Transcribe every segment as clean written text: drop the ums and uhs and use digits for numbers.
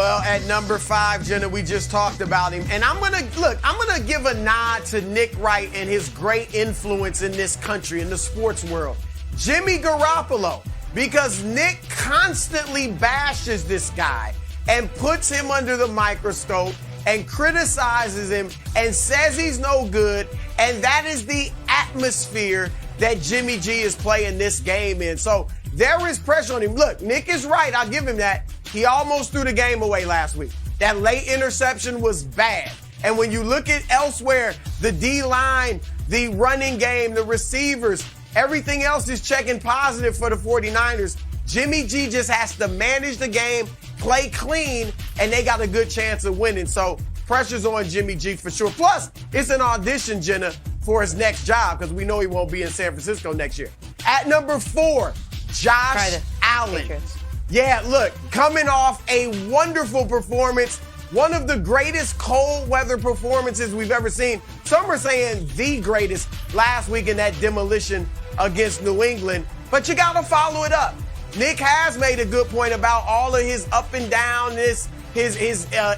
Well, at number 5, Jenna, we just talked about him. And I'm going to give a nod to Nick Wright and his great influence in this country, in the sports world. Jimmy Garoppolo, because Nick constantly bashes this guy and puts him under the microscope and criticizes him and says he's no good. And that is the atmosphere that Jimmy G is playing this game in. So there is pressure on him. Look, Nick is right. I'll give him that. He almost threw the game away last week. That late interception was bad. And when you look at elsewhere, the D-line, the running game, the receivers, everything else is checking positive for the 49ers. Jimmy G just has to manage the game, play clean, and they got a good chance of winning. So pressure's on Jimmy G for sure. Plus, it's an audition, Jenna, for his next job because we know he won't be in San Francisco next year. At number 4, Josh Allen. Patriots. Yeah, look, coming off a wonderful performance, one of the greatest cold weather performances we've ever seen. Some are saying the greatest last week in that demolition against New England. But you got to follow it up. Nick has made a good point about all of his up and down, his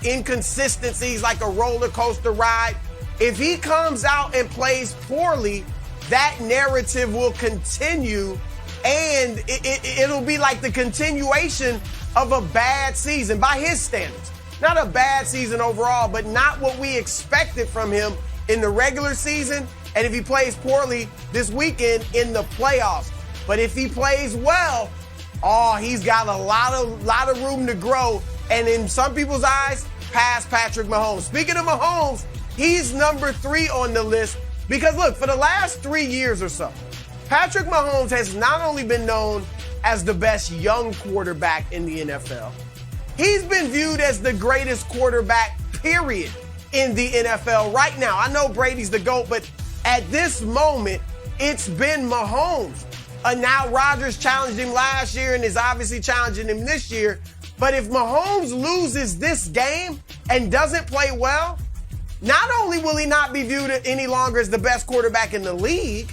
inconsistencies, like a roller coaster ride. If he comes out and plays poorly, that narrative will continue, and it'll be like the continuation of a bad season by his standards. Not a bad season overall, but not what we expected from him in the regular season, and if he plays poorly this weekend in the playoffs. But if he plays well, he's got a lot of room to grow, and in some people's eyes, past Patrick Mahomes. Speaking of Mahomes, he's number 3 on the list because, look, for the last 3 years or so, Patrick Mahomes has not only been known as the best young quarterback in the NFL, he's been viewed as the greatest quarterback, period, in the NFL right now. I know Brady's the GOAT, but at this moment, it's been Mahomes. Now Rodgers challenged him last year and is obviously challenging him this year. But if Mahomes loses this game and doesn't play well, not only will he not be viewed any longer as the best quarterback in the league,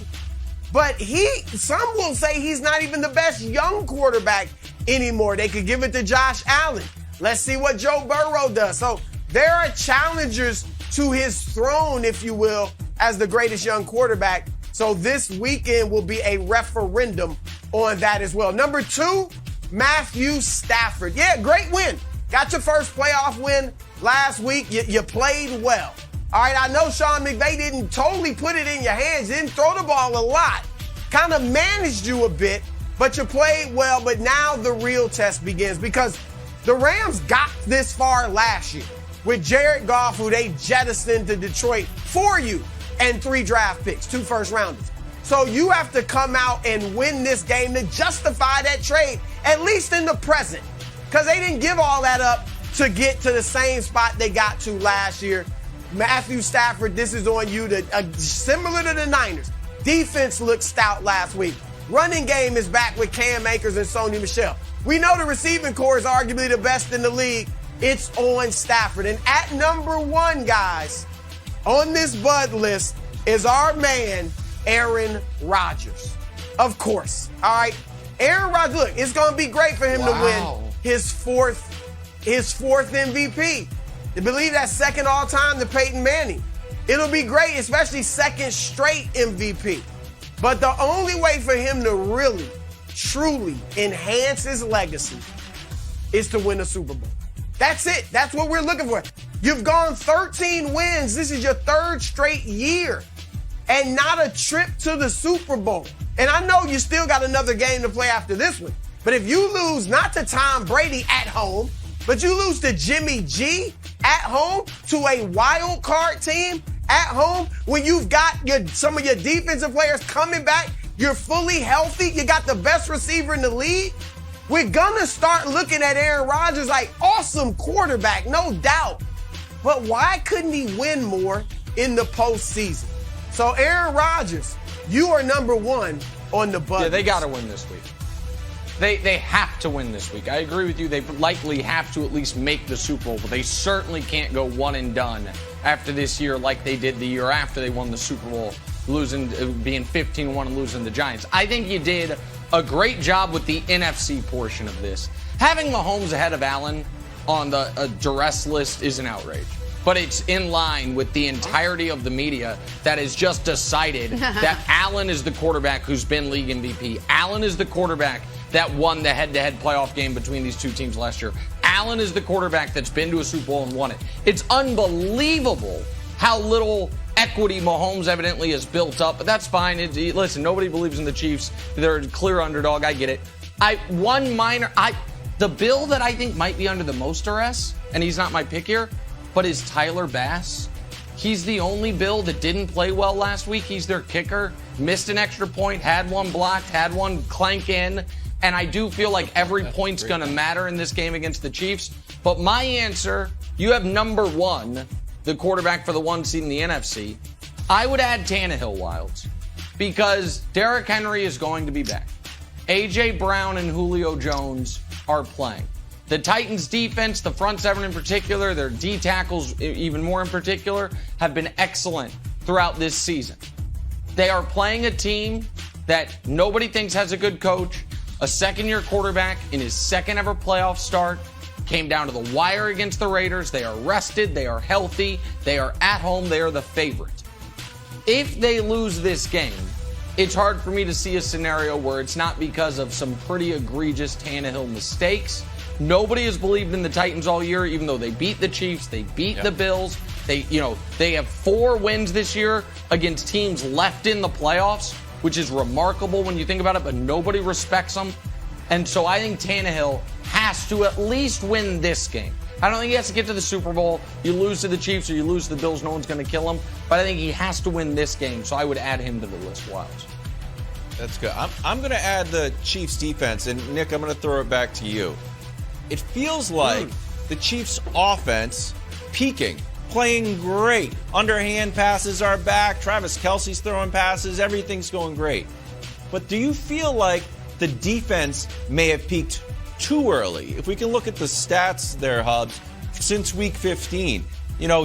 but some will say he's not even the best young quarterback anymore. They could give it to Josh Allen. Let's see what Joe Burrow does. So there are challengers to his throne, if you will, as the greatest young quarterback. So this weekend will be a referendum on that as well. Number 2, Matthew Stafford. Yeah, great win. Got your first playoff win last week. You played well. All right, I know Sean McVay didn't totally put it in your hands, didn't throw the ball a lot, kind of managed you a bit, but you played well. But now the real test begins because the Rams got this far last year with Jared Goff, who they jettisoned to Detroit for you, and 3 draft picks, 2 first-rounders. So you have to come out and win this game to justify that trade, at least in the present, because they didn't give all that up to get to the same spot they got to last year. Matthew Stafford, this is on you. Similar to the Niners. Defense looked stout last week. Running game is back with Cam Akers and Sony Michel. We know the receiving core is arguably the best in the league. It's on Stafford. And at number 1, guys, on this Bud list is our man, Aaron Rodgers. Of course. All right. Aaron Rodgers, look, it's going to be great for him to win his fourth MVP. I believe that's second all time to Peyton Manning. It'll be great, especially second straight MVP. But the only way for him to really, truly enhance his legacy is to win a Super Bowl. That's it. That's what we're looking for. You've gone 13 wins. This is your 3rd straight year. And not a trip to the Super Bowl. And I know you still got another game to play after this one. But if you lose not to Tom Brady at home, but you lose to Jimmy G at home, to a wild card team at home, when you've got some of your defensive players coming back, you're fully healthy, you got the best receiver in the league, we're going to start looking at Aaron Rodgers like awesome quarterback, no doubt. But why couldn't he win more in the postseason? So Aaron Rodgers, you are number 1 on the Bud. Yeah, they got to win this week. They have to win this week. I agree with you. They likely have to at least make the Super Bowl, but they certainly can't go one and done after this year like they did the year after they won the Super Bowl, being 15-1 and losing the Giants. I think you did a great job with the NFC portion of this. Having Mahomes ahead of Allen on the duress list is an outrage. But it's in line with the entirety of the media that has just decided that Allen is the quarterback who's been league MVP. Allen is the quarterback that won the head-to-head playoff game between these two teams last year. Allen is the quarterback that's been to a Super Bowl and won it. It's unbelievable how little equity Mahomes evidently has built up, but that's fine. Listen, nobody believes in the Chiefs. They're a clear underdog. I get it. The bill that I think might be under the most duress, and he's not my pick here, but is Tyler Bass. He's the only Bill that didn't play well last week. He's their kicker. Missed an extra point, had one blocked, had one clank in. And I do feel like every point's going to matter in this game against the Chiefs. But my answer, you have number one, the quarterback for the 1 seed in the NFC. I would add Tannehill, Wilds, because Derrick Henry is going to be back. A.J. Brown and Julio Jones are playing. The Titans defense, the front seven in particular, their D tackles even more in particular, have been excellent throughout this season. They are playing a team that nobody thinks has a good coach, a second-year quarterback in his second ever playoff start, came down to the wire against the Raiders. They are rested, they are healthy, they are at home, they are the favorite. If they lose this game, it's hard for me to see a scenario where it's not because of some pretty egregious Tannehill mistakes. Nobody has believed in the Titans all year, even though they beat the Chiefs, they beat the Bills. They have 4 wins this year against teams left in the playoffs, which is remarkable when you think about it, but nobody respects them. And so I think Tannehill has to at least win this game. I don't think he has to get to the Super Bowl. You lose to the Chiefs or you lose to the Bills, no one's going to kill him. But I think he has to win this game, so I would add him to the list, Wilds. That's good. I'm going to add the Chiefs defense, and Nick, I'm going to throw it back to you. It feels like the Chiefs offense peaking, playing great. Underhand passes are back. Travis Kelce's throwing passes. Everything's going great. But do you feel like the defense may have peaked too early? If we can look at the stats there, Hubs, since week 15.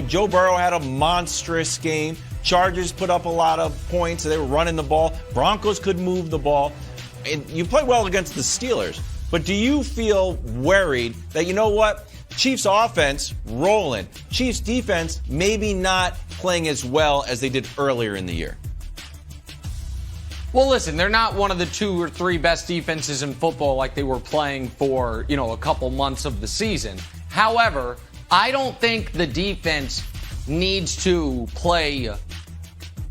Joe Burrow had a monstrous game. Chargers put up a lot of points. They were running the ball. Broncos could move the ball. And you play well against the Steelers. But do you feel worried that, Chiefs offense rolling, Chiefs defense maybe not playing as well as they did earlier in the year? Well, listen, they're not one of the 2 or 3 best defenses in football like they were playing for, a couple months of the season. However, I don't think the defense needs to play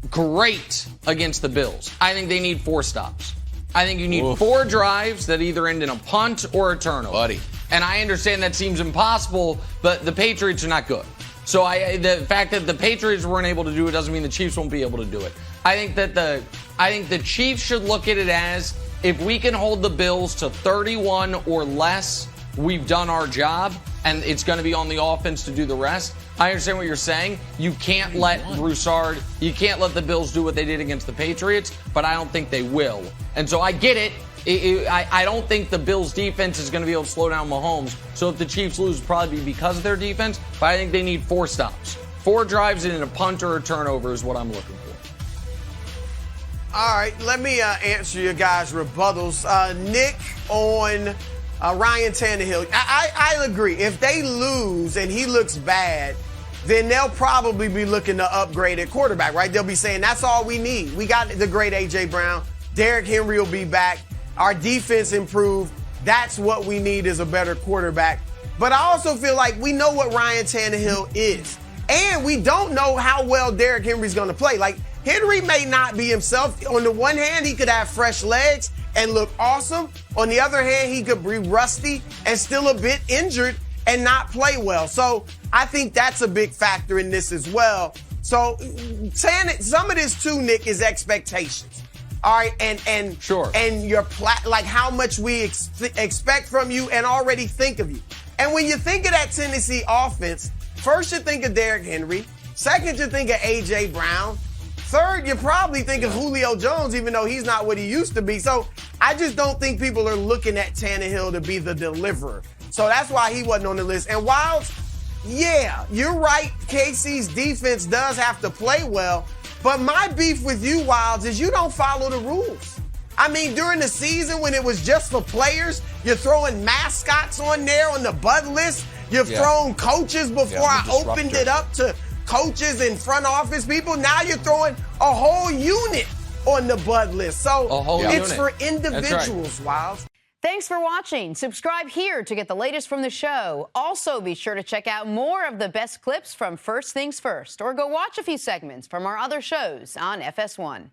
great against the Bills. I think they need 4 stops. I think you need 4 drives that either end in a punt or a turnover. And I understand that seems impossible, but the Patriots are not good. So the fact that the Patriots weren't able to do it doesn't mean the Chiefs won't be able to do it. I think the Chiefs should look at it as, if we can hold the Bills to 31 or less, we've done our job, and it's going to be on the offense to do the rest. I understand what you're saying. You can't let Broussard, you can't let the Bills do what they did against the Patriots, but I don't think they will. And so I get it. I don't think the Bills' defense is going to be able to slow down Mahomes. So if the Chiefs lose, it'll probably be because of their defense, but I think they need 4 stops. 4 drives and a punt or a turnover is what I'm looking for. All right, let me answer your guys' rebuttals. Nick, on Ryan Tannehill, I agree. If they lose and he looks bad, then they'll probably be looking to upgrade at quarterback, right? They'll be saying, that's all we need. We got the great A.J. Brown. Derrick Henry will be back. Our defense improved. That's what we need, is a better quarterback. But I also feel like we know what Ryan Tannehill is. And we don't know how well Derrick Henry's going to play. Like, Henry may not be himself. On the one hand, he could have fresh legs and look awesome. On the other hand, he could be rusty and still a bit injured and not play well. So I think that's a big factor in this as well. So some of this too, Nick, is expectations. All right, and sure, and your like how much we expect from you and already think of you. And when you think of that Tennessee offense, first you think of Derrick Henry, second you think of A.J. Brown, third you probably think of Julio Jones, even though he's not what he used to be. So I just don't think people are looking at Tannehill to be the deliverer. So that's why he wasn't on the list. And Wilds, yeah, you're right. KC's defense does have to play well. But my beef with you, Wilds, is you don't follow the rules. I mean, during the season when it was just for players, you're throwing mascots on there on the bud list You've Yeah. thrown coaches before I'm I a opened disruptor. it up to coaches and front office people. Now you're throwing a whole unit on the bud list. So A whole it's unit. for That's right. individuals, Wiles. Thanks for watching. Subscribe here to get the latest from the show. Also, be sure to check out more of the best clips from First Things First, or go watch a few segments from our other shows on FS1.